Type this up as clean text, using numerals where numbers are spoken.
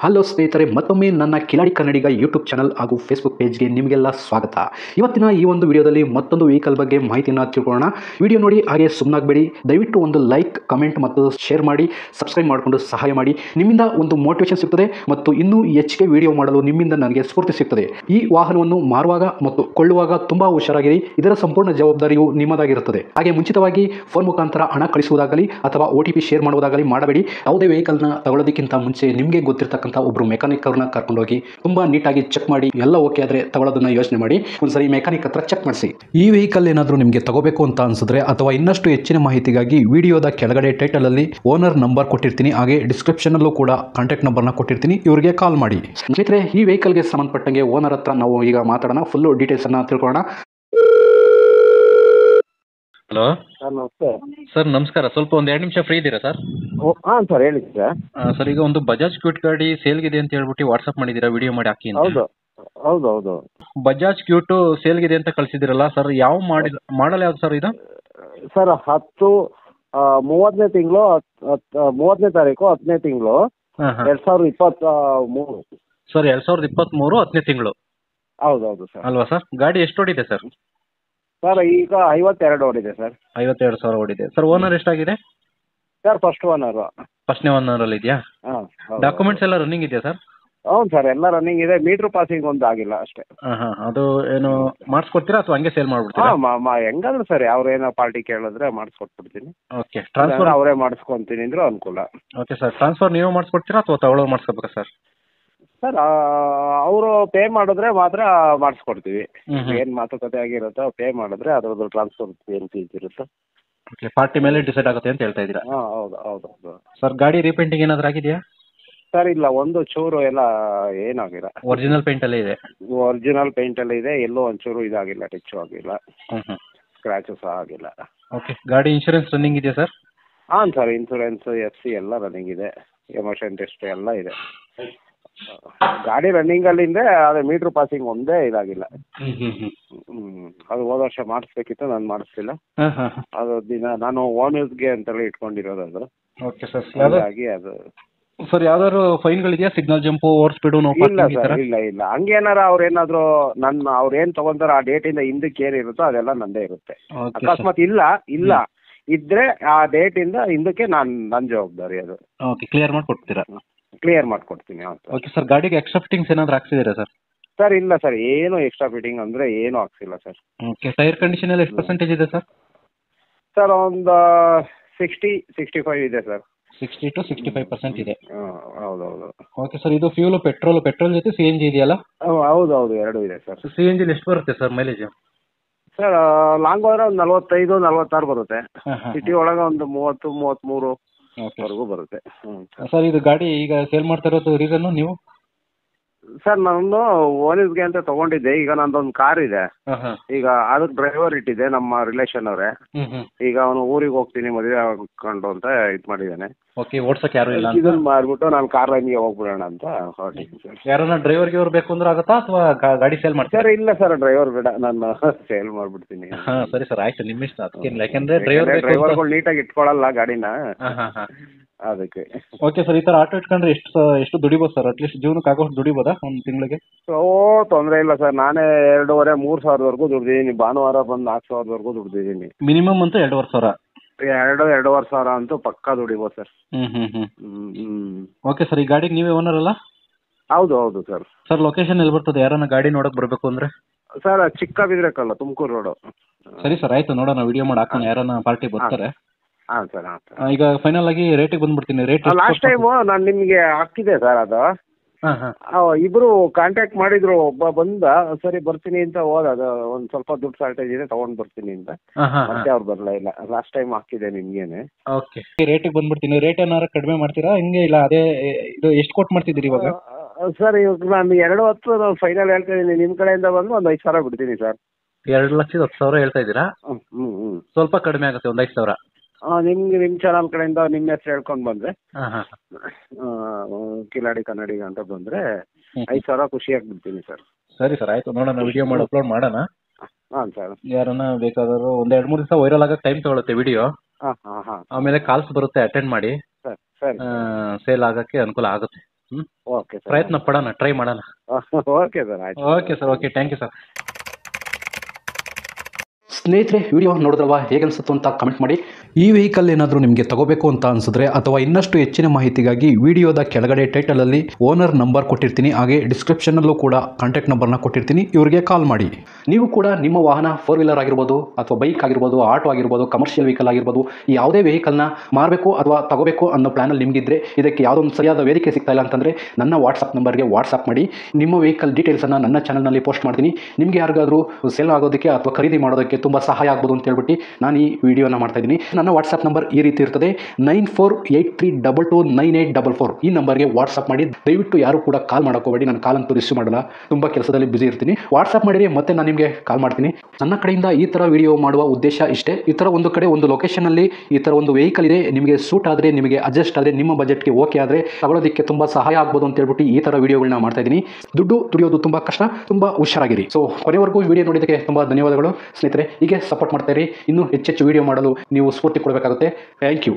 Hello ಸ್ನೇಹಿತರೆ, ಮತ್ತೊಮ್ಮೆ ನನ್ನ ಕಿಲಾಡಿ ಕನ್ನಡಿಗ ಯೂಟ್ಯೂಬ್ ಚಾನಲ್ ಹಾಗೂ ಫೇಸ್ಬುಕ್ ಪೇಜ್ಗೆ ನಿಮಗೆಲ್ಲ ಸ್ವಾಗತ. ಇವತ್ತಿನ ಈ ಒಂದು ವಿಡಿಯೋದಲ್ಲಿ ಮತ್ತೊಂದು ವೆಹಿಕಲ್ ಬಗ್ಗೆ ಮಾಹಿತಿಯನ್ನು ತಿಳ್ಕೊಳ್ಳೋಣ. ವಿಡಿಯೋ ನೋಡಿ ಹಾಗೆ ಸುಮ್ಮನಾಗಬೇಡಿ. ದಯವಿಟ್ಟು ಒಂದು ಲೈಕ್, ಕಮೆಂಟ್ ಮತ್ತು ಶೇರ್ ಮಾಡಿ, ಸಬ್ಸ್ಕ್ರೈಬ್ ಮಾಡಿಕೊಂಡು ಸಹಾಯ ಮಾಡಿ. ನಿಮ್ಮಿಂದ ಒಂದು ಮೋಟಿವೇಶನ್ ಸಿಗ್ತದೆ ಮತ್ತು ಇನ್ನೂ ಹೆಚ್ಚಿಗೆ ವಿಡಿಯೋ ಮಾಡಲು ನಿಮ್ಮಿಂದ ನನಗೆ ಸ್ಫೂರ್ತಿ ಸಿಗ್ತದೆ. ಈ ವಾಹನವನ್ನು ಮಾರುವಾಗ ಮತ್ತು ಕೊಳ್ಳುವಾಗ ತುಂಬ ಹುಷಾರಾಗಿರಿ. ಇದರ ಸಂಪೂರ್ಣ ಜವಾಬ್ದಾರಿಯು ನಿಮ್ಮದಾಗಿರುತ್ತದೆ. ಹಾಗೆ ಮುಂಚಿತವಾಗಿ ಫೋನ್ ಮುಖಾಂತರ ಹಣ ಕಳಿಸುವುದಾಗಲಿ ಅಥವಾ OTP ಶೇರ್ ಮಾಡುವುದಾಗಲಿ ಮಾಡಬೇಡಿ. ಯಾವುದೇ ವೆಹಿಕಲ್ನ ತಗೊಳ್ಳೋದಕ್ಕಿಂತ ಮುಂಚೆ ನಿಮಗೆ ಗೊತ್ತಿರತಕ್ಕಂಥ ಒಬ್ರು ಮೆಕ್ಯಾನಿಕ್ ಅವ್ರನ್ನ ಕರ್ಕೊಂಡೋಗಿ ತುಂಬಾ ನೀಟಾಗಿ ಚೆಕ್ ಮಾಡಿ, ಎಲ್ಲ ಓಕೆ ಆದ್ರೆ ತಗೊಳ್ಳೋದನ್ನ ಯೋಚನೆ ಮಾಡಿ. ಒಂದ್ಸರಿ ಮೆಕ್ಯಾನಿಕ್ ಹತ್ರ ಚೆಕ್ ಮಾಡಿಸಿ. ಈ ವೆಹಿಕಲ್ ಏನಾದರೂ ನಿಮಗೆ ತಗೋಬೇಕು ಅಂತ ಅನ್ಸಿದ್ರೆ ಅಥವಾ ಇನ್ನಷ್ಟು ಹೆಚ್ಚಿನ ಮಾಹಿತಿಗಾಗಿ ವಿಡಿಯೋದ ಕೆಳಗಡೆ ಟೈಟಲ್ ಅಲ್ಲಿ ಓನರ್ ನಂಬರ್ ಕೊಟ್ಟಿರ್ತೀನಿ, ಹಾಗೆ ಡಿಸ್ಕ್ರಿಪ್ಷನ್ ಅಲ್ಲೂ ಕೂಡ ಕಾಂಟ್ಯಾಕ್ಟ್ ನಂಬರ್ನ ಕೊಟ್ಟಿರ್ತೀನಿ, ಇವರಿಗೆ ಕಾಲ್ ಮಾಡಿ. ಸ್ನೇಹಿತರೆ, ಈ ವೆಹಿಕಲ್ಗೆ ಸಂಬಂಧಪಟ್ಟಂಗೆ ಓನರ್ ಹತ್ರ ನಾವು ಈಗ ಮಾತಾಡೋಣ, ಫುಲ್ ಡೀಟೇಲ್ಸ್ ಅನ್ನ ತಿಳ್ಕೊಳ್ಳೋಣ. ಹಲೋ ಸರ್ ನಮಸ್ತೆ. ಸರ್ ನಮಸ್ಕಾರ. ಸ್ವಲ್ಪ ಒಂದು 2 ನಿಮಿಷ ಫ್ರೀ ಇದ್ದೀರಾ ಸರ್? ಹಾಂ ಸರ್ ಹೇಳಿ ಸರ್. ಸರ್, ಈಗ ಒಂದು ಬಜಾಜ್ ಕ್ಯೂಟ್ ಗಾಡಿ ಸೇಲ್ಗಿದೆ ಅಂತ ಹೇಳ್ಬಿಟ್ಟು ವಾಟ್ಸಪ್ ಮಾಡಿದ್ದೀರಾ, ವಿಡಿಯೋ ಮಾಡಿ ಹಾಕಿ ಅಂತ. ಹೌದು ಹೌದು ಹೌದು. ಬಜಾಜ್ ಕ್ಯೂಟ್ ಸೇಲ್ಗಿದೆ ಅಂತ ಕಳಿಸಿದಿರಲ್ಲ ಸರ್, ಯಾವ ಮಾಡಲ್ ಯಾವ್ದು ಸರ್ ಇದು? ಸರ್ 30ನೇ ತಿಂಗಳು 30ನೇ ತಾರೀಕು 10ನೇ ತಿಂಗಳು ಹಾಂ ಹಾಂ 2023. ಸರ್ 2023 10ನೇ ತಿಂಗಳು ಹೌದು ಹೌದು ಸರ್. ಅಲ್ವಾ ಸರ್? ಗಾಡಿ ಎಷ್ಟು ಓಡಿದೆ ಸರ್? ಸರ್ ಈಗ 52 ಓಡಿದೆ ಸರ್. 52,000 ಓಡಿದೆ ಸರ್. ಓನರ್ ಎಷ್ಟಾಗಿದೆ ಸರ್? First owner. ಫಸ್ಟ್ನೇ ಓನರಲ್ಲಿ ಇದೆಯಾ? ಹಾಂ. ಡಾಕ್ಯುಮೆಂಟ್ಸ್ ಎಲ್ಲ ರನ್ನಿಂಗ್ ಇದೆಯಾ ಸರ್? ಹೌದು ಸರ್, ಎಲ್ಲ ರನ್ನಿಂಗ್ ಇದೆ. ಮೀಟ್ರ್ ಪಾಸಿಂಗ್ ಒಂದು ಆಗಿಲ್ಲ ಅಷ್ಟೇ. ಹಾಂ ಹಾಂ. ಅದು ಏನು ಮಾಡಿಸ್ಕೊಡ್ತೀರಾ ಅಥವಾ ಹಂಗೆ ಸೇಲ್ ಮಾಡ್ಬಿಡ್ತೀರಾ? ಹಾಂ ಹೆಂಗಾದ್ರು ಸರಿ, ಅವ್ರೇನೋ ಪಾರ್ಟಿ ಕೇಳಿದ್ರೆ ಮಾಡಿಸ್ಕೊಟ್ಬಿಡ್ತೀನಿ. ಓಕೆ. ಟ್ರಾನ್ಸ್ಫರ್ ಅವರೇ ಮಾಡಿಸ್ಕೊಂತೀನಿ ಅಂದ್ರೆ ಅನುಕೂಲ. Okay sir. ಟ್ರಾನ್ಸ್ಫರ್ ನೀವೇ ಮಾಡಿಸ್ಕೊಡ್ತೀರಾ ಅಥವಾ ತಗೊಳ್ಳೋರು ಮಾಡಿಸ್ಕೋಬೇಕಾ ಸರ್? ಸರ್ ಅವರು ಪೇ ಮಾಡಿದ್ರೆ ಮಾತ್ರ ಮಾಡಿಸ್ಕೊಡ್ತೀವಿ. ಹ್ಮ್. ಏನು ಮಾತುಕತೆ ಆಗಿರುತ್ತೋ ಪೇ ಮಾಡಿದ್ರೆ ಅದರದ್ದು ಟ್ರಾನ್ಸ್ಫರ್ ಏನು ಫೀಸ್ ಇರುತ್ತೆ. ಓಕೆ. ಪಾರ್ಟಿ ಮೇಲೆ ಡಿಸೈಡ್ ಆಗುತ್ತೆ ಅಂತ ಹೇಳ್ತಾ ಇದ್ದೀರಾ? ಹಾಂ ಹೌದು ಹೌದು ಹೌದು. ಸರ್, ಗಾಡಿ ರೀಪೇಂಟಿಂಗ್ ಏನಾದರೂ ಆಗಿದೆಯಾ? ಸರ್ ಇಲ್ಲ, ಒಂದು ಚೂರು ಎಲ್ಲ ಏನಾಗಿಲ್ಲ. ಒರಿಜಿನಲ್ ಪೇಂಟಲ್ಲೇ ಇದೆ? ಒರಿಜಿನಲ್ ಪೇಂಟಲ್ಲಿ ಇದೆ. ಎಲ್ಲೂ ಒಂಚೂರು ಇದಾಗಿಲ್ಲ, ಟಚ್ಚು ಆಗಿಲ್ಲ, ಹ್ಞೂ. ಸ್ಕ್ರ್ಯಾಚು ಸಹ ಆಗಿಲ್ಲ. ಓಕೆ. ಗಾಡಿ ಇನ್ಶೂರೆನ್ಸ್ ರನ್ನಿಂಗ್ ಇದೆಯಾ ಸರ್? ಹಾಂ ಸರ್, ಇನ್ಸೂರೆನ್ಸ್ FC ಎಲ್ಲ ರನ್ನಿಂಗ್ ಇದೆ. ಎಮೋಷನ್ ಟೆಸ್ಟ್ ಎಲ್ಲ ಇದೆ. ಗಾಡಿ ರನ್ನಿಂಗಲ್ಲಿಂದೆ ಅದೇ ಮೀಟ್ರ್ ಪಾಸಿಂಗ್ ಒಂದೇ ಇದಾಗಿಲ್ಲ. ಅದು ಹೋದ ವರ್ಷ ಮಾಡಿಸ್ಬೇಕಿತ್ತು, ನಾನು ಮಾಡಿಸ್ಲಿಲ್ಲ. ಅದು ನಾನು ಓನ್ ಯೂಸ್ಗೆ ಅಂತೇಳಿ ಇಟ್ಕೊಂಡಿರೋದು ಅದು. Okay sir. ಹಾಗಾಗಿ ಅದು ಸರ್, ಯಾವ್ದಾದ್ರು ಫೈನ್ಗಳಿದೆಯಾ? Signal jump, over speed, no ಇಲ್ಲ ಪಾರ್ಕಿಂಗ್ ಈ ಸರ್, ಥರ? ಇಲ್ಲ. ಹಂಗೇನಾರ ಅವ್ರೇನಾದ್ರು ಅವ್ರೇನು ತಗೊಂತಾರ ಆ ಡೇಟಿಂದ ಹಿಂದಕ್ಕೆ ಏನಿರುತ್ತೋ ಅದೆಲ್ಲ ನಂದೇ ಇರುತ್ತೆ. Okay sir. ಅಕಸ್ಮಾತ್ ಇಲ್ಲ ಇದ್ರೆ ಆ ಡೇಟಿಂದ ಹಿಂದಕ್ಕೆ ನನ್ನ ಜವಾಬ್ದಾರಿ ಅದು. ಓಕೆ. ಕ್ಲಿಯರ್ ಮಾಡಿ ಕೊಡ್ತೀರಾ? ಕ್ಲಿಯರ್ ಮಾಡ್ಕೊಡ್ತೀನಿ. ಹೌದು ಸರ್. Okay sir. ಗಾಡಿಗೆ ಎಕ್ಸ್ಟ್ರಾ ಫಿಟ್ಟಿಂಗ್ಸ್ ಏನಾದರೂ ಹಾಕ್ಸಿದ್ದೀರಾ ಸರ್? ಸರ್ ಇಲ್ಲ ಸರ್, ಏನು ಎಕ್ಸ್ಟ್ರಾ ಫಿಟ್ಟಿಂಗ್ ಅಂದರೆ ಏನೂ ಹಾಕ್ಸಿಲ್ಲ ಸರ್. ಓಕೆ. ಟೈರ್ ಕಂಡೀಷನ್ ಎಲ್ಲ ಎಷ್ಟು ಪರ್ಸೆಂಟೇಜ್ ಇದೆ ಸರ್? ಸರ್ ಒಂದು 60-65 ಇದೆ ಸರ್. 60 to 65% ಇದೆ. ಹೌದೌದು. Okay sir. ಇದು ಫ್ಯೂಲು ಪೆಟ್ರೋಲ್ ಜೊತೆ CNG ಇದೆಯಲ್ಲ? ಹೌದೌದು, ಎರಡೂ ಇದೆ ಸರ್. CNG ಎಷ್ಟು ಬರುತ್ತೆ ಸರ್ ಮೈಲೇಜ್? ಸರ್ ಲಾಂಗ್ ಹೋದ್ರೆ ಒಂದು 45-46 ಬರುತ್ತೆ. ಹಾಂ ಹಾಂ. ಸಿಟಿ ಒಳಗೆ ಒಂದು 30-33 ಓಕೆ ವರೆಗೂ ಬರುತ್ತೆ. ಸರ್, ಇದು ಗಾಡಿ ಈಗ ಸೇಲ್ ಮಾಡ್ತಾ ಇರೋದು ರೀಸನ್ನು ನೀವು? ಸರ್ ನಾನು ಓನಿಸ್ಗೆ ಅಂತ ತಗೊಂಡಿದ್ದೆ. ಈಗ ನಂದೊಂದು ಕಾರ್ ಇದೆ. ಹಾಂ ಹಾಂ. ಈಗ ಅದಕ್ಕೆ ಡ್ರೈವರ್ ಇಟ್ಟಿದ್ದೆ, ನಮ್ಮ ರಿಲೇಷನ್ ಅವರೇ. ಈಗ ಅವನು ಊರಿಗೆ ಹೋಗ್ತೀನಿ ಮದುವೆ ಹಾಕೊಂಡು ಅಂತ ಇದು ಮಾಡಿದ್ದಾನೆ. ಓಕೆ. ಓಡ್ಸಕ್ಕೆ ಯಾರು ಇಲ್ಲ ಅಂತ ಇದನ್ನ ಮಾಡ್ಬಿಟ್ಟು ನಾನು ಕಾರ್ ಲೈನ್ಗೆ ಹೋಗ್ಬಿಡೋಣ ಅಂತ ಹೊರಟಿದ್ದೀನಿ ಸರ್. ಯಾರನ್ನ ಡ್ರೈವರ್ಗೆ ಅವ್ರು ಬೇಕು ಅಂದ್ರೆ ಆಗುತ್ತಾ ಅಥವಾ ಗಾಡಿ ಸೇಲ್ ಮಾಡ್ತಾರೆ? ಸರ್ ಇಲ್ಲ ಸರ್, ಡ್ರೈವರ್ ಬೇಡ, ನಾನು ಸೇಲ್ ಮಾಡ್ಬಿಡ್ತೀನಿ. ಹಾಂ ಸರಿ ಸರ್, ಆಯ್ತು, ನಿಮ್ಮ ಇಷ್ಟ. ಅದಕ್ಕೇನಿಲ್ಲ, ಯಾಕಂದ್ರೆ ಡ್ರೈವರ್ಗಳು ನೀಟಾಗಿ ಇಟ್ಕೊಳ್ಳಲ್ಲ ಗಾಡಿನ, ಹಾಂ ಹಾಂ ಹಾಂ. ಅದಕ್ಕೆ. Okay sir. ಈ ಥರ ಆಟೋ ಇಟ್ಕೊಂಡ್ರೆ ಎಷ್ಟು ದುಡಿಬೋದು ಸರ್? ಅಟ್ಲೀಸ್ಟ್ ಜೀವನಕ್ಕೆ ಆಗೋಷ್ಟು ದುಡಿಬೋದಾ ಒಂದು ತಿಂಗಳಿಗೆ? ತೊಂದರೆ ಇಲ್ಲ ಸರ್, ನಾನೇ 2,500-3 ಸಾವಿರದವರೆಗೂ ದುಡ್ದಿದ್ದೀನಿ. ಭಾನುವಾರ ಬಂದು 4,000ವರೆಗೂ ದುಡ್ದಿದ್ದೀನಿ. ಮಿನಿಮಮ್ ಅಂತೂ 2,500? 2-2.5 ಸಾವಿರ ಅಂತೂ ಪಕ್ಕಾ ದುಡಿಬೋದು ಸರ್. ಹ್ಞೂ. Okay sir. ಈ ಗಾಡಿಗೆ ನೀವೇ ಓನರ್ ಅಲ್ಲ? ಹೌದು ಹೌದು ಸರ್. ಸರ್, ಲೊಕೇಶನ್ ಎಲ್ಲಿ ಬರ್ತದೆ ಯಾರನ್ನ ಗಾಡಿ ನೋಡಕ್ ಬರಬೇಕು ಅಂದ್ರೆ? ಸರ್ ಚಿಕ್ಕಬಿದ್ರೆಕಲ್ಲ, ತುಮಕೂರು ರೋಡು. ಸರಿ ಸರ್, ಆಯ್ತು, ನೋಡೋಣ, ವಿಡಿಯೋ ಮಾಡಿ ಹಾಕೋಣ, ಯಾರನ್ನ ಪಾರ್ಟಿ ಬರ್ತಾರೆ. ಹಾಂ ಸರ್. ಹಾಂ ಸರ್. ಈಗ ಫೈನಲ್ ಆಗಿ ರೇಟಿಗೆ ಬಂದ್ಬಿಡ್ತೀನಿ. ರೇಟ್ ಲಾಸ್ಟ್ ಟೈಮು ನಾನು ನಿಮಗೆ ಹಾಕಿದೆ ಸರ್ ಅದು. ಹಾಂ ಹಾಂ. ಇಬ್ಬರು ಕಾಂಟ್ಯಾಕ್ಟ್ ಮಾಡಿದ್ರು. ಒಬ್ಬ ಬಂದ, ಸರಿ ಬರ್ತೀನಿ ಅಂತ ಹೋದ, ಅದು ಒಂದು ಸ್ವಲ್ಪ ದುಡ್ಡು ಶಾರ್ಟೇಜ್ ಇದೆ ತಗೊಂಡು ಬರ್ತೀನಿ ಅಂತ. ಮತ್ತೆ ಅವ್ರು ಬರಲೇ ಇಲ್ಲ. ಲಾಸ್ಟ್ ಟೈಮ್ ಹಾಕಿದೆ ನಿಮ್ಗೇನೆ. ಓಕೆ. ರೇಟಿಗೆ ಬಂದ್ಬಿಡ್ತೀನಿ. ರೇಟ್ ಏನಾರು ಕಡಿಮೆ ಮಾಡ್ತೀರಾ ಹಿಂಗೆ? ಇಲ್ಲ ಅದೇ ಇದು ಎಷ್ಟು ಕೊಟ್ಟು ಮಾಡ್ತಿದ್ದೀರಿ ಇವಾಗ? ಸರ್ ಇವಾಗ ನಾನು 2,10 ಫೈನಲ್ ಹೇಳ್ತಾ ಇದ್ದೀನಿ. ನಿಮ್ಮ ಕಡೆಯಿಂದ ಬಂದು ಒಂದು 5 ಸಾವಿರ ಬಿಡ್ತೀನಿ ಸರ್. 2,10,000 ಹೇಳ್ತಾ ಇದ್ದೀರಾ? ಸ್ವಲ್ಪ ಕಡಿಮೆ ಆಗುತ್ತೆ, ಒಂದು 5,000. ನಿಮ್ಮ ಚಾನಲ್ ಕಡೆಯಿಂದ ನಿಮ್ಮ ಹೆಸರು ಹೇಳ್ಕೊಂಡು ಬಂದರೆ, ಹಾಂ ಹಾಂ. ಕಿಲಾಡಿ ಕನ್ನಡಿಗ ಅಂತ ಬಂದರೆ 5 ಸಾವಿರ ಖುಷಿಯಾಗಿ ಬಿಡ್ತೀನಿ ಸರ್. ಸರಿ ಸರ್, ಆಯಿತು, ನೋಡೋಣ, ವಿಡಿಯೋ ಮಾಡಿ ಅಪ್ಲೋಡ್ ಮಾಡೋಣ. ಹಾಂ ಸರ್. ಯಾರನ್ನ ಬೇಕಾದರೂ ಒಂದು 2-3 ದಿವಸ ವೈರಲ್ ಆಗಕ್ಕೆ ಟೈಮ್ ತೊಗೊಳುತ್ತೆ ವಿಡಿಯೋ. ಹಾಂ ಹಾಂ ಹಾಂ. ಆಮೇಲೆ ಕಾಲ್ಸ್ ಬರುತ್ತೆ, ಅಟೆಂಡ್ ಮಾಡಿ. ಸರಿ. ಸೇಲ್ ಆಗೋಕ್ಕೆ ಅನುಕೂಲ ಆಗುತ್ತೆ. ಓಕೆ ಸರ್ ಪ್ರಯತ್ನ ಪಡೋಣ, ಟ್ರೈ ಮಾಡೋಣ. ಓಕೆ ಸರ್ ಆಯ್ತು. Okay sir, okay, thank you sir. ಸ್ನೇಹಿತರೆ, ವಿಡಿಯೋ ನೋಡಿದ್ರಲ್ವಾ, ಹೇಗೆ ಅನಿಸುತ್ತು ಅಂತ ಕಮೆಂಟ್ ಮಾಡಿ. ಈ ವೆಹಿಕಲ್ ಏನಾದರೂ ನಿಮಗೆ ತಗೋಬೇಕು ಅಂತ ಅನಿಸಿದ್ರೆ ಅಥವಾ ಇನ್ನಷ್ಟು ಹೆಚ್ಚಿನ ಮಾಹಿತಿಗಾಗಿ ವಿಡಿಯೋದ ಕೆಳಗಡೆ ಟೈಟಲಲ್ಲಿ ಓನರ್ ನಂಬರ್ ಕೊಟ್ಟಿರ್ತೀನಿ, ಹಾಗೆ ಡಿಸ್ಕ್ರಿಪ್ಷನಲ್ಲೂ ಕೂಡ ಕಾಂಟ್ಯಾಕ್ಟ್ ನಂಬರ್ನ ಕೊಟ್ಟಿರ್ತೀನಿ, ಇವರಿಗೆ ಕಾಲ್ ಮಾಡಿ. ನೀವು ಕೂಡ ನಿಮ್ಮ ವಾಹನ 4 ವೀಲರ್ ಆಗಿರ್ಬೋದು ಅಥವಾ ಬೈಕ್ ಆಗಿರ್ಬೋದು, ಆಟೋ ಆಗಿರ್ಬೋದು, ಕಮರ್ಷಿಯಲ್ ವೆಹಿಕಲ್ ಆಗಿರ್ಬೋದು, ಯಾವುದೇ ವೆಹಿಕಲ್ನ ಮಾರಬೇಕು ಅಥವಾ ತಗೋಬೇಕು ಅನ್ನೋ ಪ್ಲಾನಲ್ಲಿ ನಿಮಗಿದ್ರೆ ಇದಕ್ಕೆ ಯಾವುದೊಂದು ಸರಿಯಾದ ವೇದಿಕೆ ಸಿಗ್ತಾ ಇಲ್ಲ ಅಂತಂದರೆ ನನ್ನ ವಾಟ್ಸಪ್ ನಂಬರ್ಗೆ ವಾಟ್ಸಪ್ ಮಾಡಿ. ನಿಮ್ಮ ವೆಹಿಕಲ್ ಡೀಟೇಲ್ಸನ್ನು ನನ್ನ ಚಾನಲ್ನಲ್ಲಿ ಪೋಸ್ಟ್ ಮಾಡ್ತೀನಿ. ನಿಮಗೆ ಯಾರಿಗಾದರೂ ಸೇಲ್ ಆಗೋದಕ್ಕೆ ಅಥವಾ ಖರೀದಿ ಮಾಡೋದಕ್ಕೆ ತುಂಬ ಸಹಾಯ ಆಗ್ಬೋದು ಅಂತ ಹೇಳ್ಬಿಟ್ಟು ನಾನು ಈ ವಿಡಿಯೋನ ಮಾಡ್ತಾ ಇದ್ದೀನಿ. ನನ್ನ ವಾಟ್ಸಪ್ ನಂಬರ್ ಈ ರೀತಿ ಇರ್ತದೆ, 9483229844. ಈ ನಂಬರ್ಗೆ ವಾಟ್ಸಪ್ ಮಾಡಿ. ದಯವಿಟ್ಟು ಯಾರು ಕೂಡ ಕಾಲ್ ಮಾಡೋಕೋಬೇಡಿ, ನಾನು ಕಾಲ್ ಅಂತೂ ರಿಸೀವ್ ಮಾಡಲ್ಲ, ತುಂಬ ಕೆಲಸದಲ್ಲಿ ಬ್ಯುಸಿ ಇರ್ತೀನಿ. ವಾಟ್ಸಪ್ ಮಾಡಿರಿ, ಮತ್ತೆ ನಾನು ನಿಮಗೆ ಕಾಲ್ ಮಾಡ್ತೀನಿ. ನನ್ನ ಕಡೆಯಿಂದ ಈ ಥರ ವಿಡಿಯೋ ಮಾಡುವ ಉದ್ದೇಶ ಇಷ್ಟೇ. ಈ ಥರ ಒಂದು ಕಡೆ ಒಂದು ಲೊಕೇಶನಲ್ಲಿ ಈ ಥರ ಒಂದು ವೆಹಿಕಲ್ ಇದೆ, ನಿಮಗೆ ಸೂಟ್ ಆದರೆ, ನಿಮಗೆ ಅಡ್ಜಸ್ಟ್ ಆದರೆ, ನಿಮ್ಮ ಬಜೆಟ್ಗೆ ಓಕೆ ಆದರೆ ತಗೊಳ್ಳೋದಕ್ಕೆ ತುಂಬ ಸಹಾಯ ಆಗ್ಬೋದು ಅಂತ ಹೇಳ್ಬಿಟ್ಟು ಈ ಥರ ವಿಡಿಯೋಗಳನ್ನ ಮಾಡ್ತಾ ಇದ್ದೀನಿ. ದುಡ್ಡು ದುಡಿಯೋದು ತುಂಬ ಕಷ್ಟ, ತುಂಬ ಹುಷಾರಾಗಿರಿ. ಸೊ ಕೊನೆವರೆಗೂ ವಿಡಿಯೋ ನೋಡಿದ್ದಕ್ಕೆ ತುಂಬ ಧನ್ಯವಾದಗಳು ಸ್ನೇಹಿತರೆ. ಹೀಗೆ ಸಪೋರ್ಟ್ ಮಾಡ್ತಾ ಇರಿ. ಇನ್ನೂ ಹೆಚ್ಚೆಚ್ಚು ವಿಡಿಯೋ ಮಾಡಲು ನೀವು ಸ್ಫೂರ್ತಿ ಕೊಡಬೇಕಾಗುತ್ತೆ. Thank you.